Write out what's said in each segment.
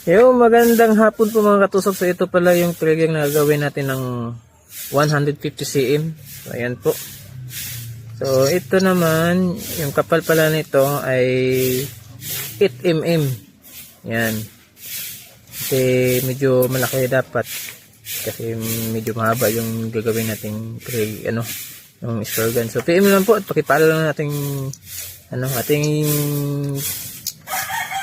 Yo, magandang hapon po mga katusok. So ito pala yung trigger na gagawin natin ng 150 cm. So ayan po. So ito naman, yung kapal pala nito ay 8 mm. Yan. Kasi medyo malaki dapat. Kasi medyo mahaba yung gagawin nating trigger, yung spare gun. So PM lang po at pakipalo lang nating ating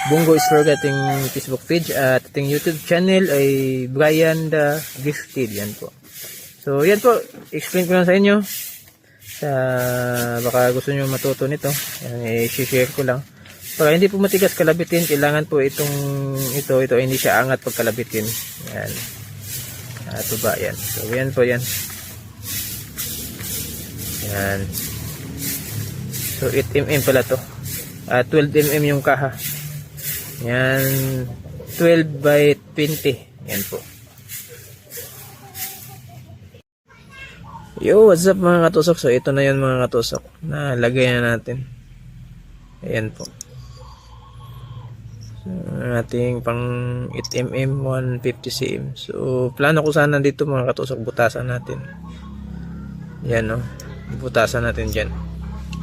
Bungo Spare Gun, ating Facebook page at ating YouTube channel ay Brian the Gifted. Yan po. So yan po, explain ko lang sa inyo. Baka gusto nyo matuto nito. Yan, i-share ko lang. Para hindi po matigas kalabitin, kailangan po ito hindi siya angat pag kalabitin. Yan. Ito ba yan. So yan po yan. Yan. So 8 mm pala to. 12 mm yung kaha. Yan, 12 by 20. Yan po. Yo, what's up mga katusok? So ito na yun mga katusok. Nalagay na natin. Ayan po. So, ating pang 8 mm, 150 cm. So plano ko sana dito mga katusok, butasan natin. Yan o. Butasan natin dyan.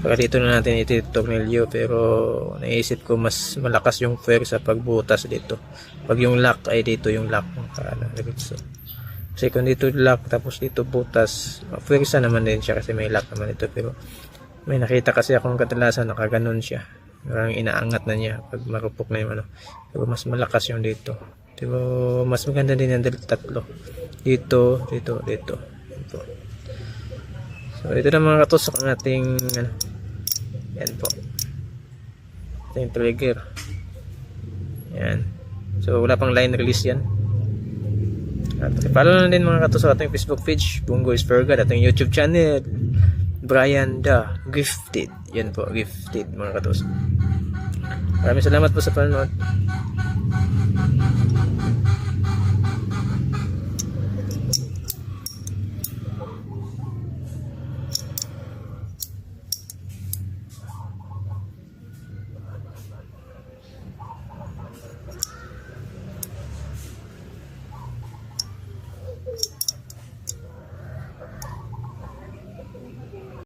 Para dito na natin ititornilyo, pero naisip ko mas malakas yung sa pagbutas dito. Pag yung lock ay dito yung lock. So, kasi kung dito lock tapos dito butas, pwersa naman din siya kasi may lock naman ito. Pero may nakita kasi akong kadalasan nakaganon siya. Parang inaangat na niya pag marupok na yung Pero mas malakas yung dito. Pero mas maganda din yung tatlo. Dito, dito, dito. Ito. So ito na mga katusok ang ating yan po, ating trigger. Yan. So wala pang line release yan. At follow na din mga katusok ating Facebook page Bungo Spare Gun, ating YouTube channel Brian the Gifted. Yan po, Gifted mga katusok. Maraming salamat po sa panonood.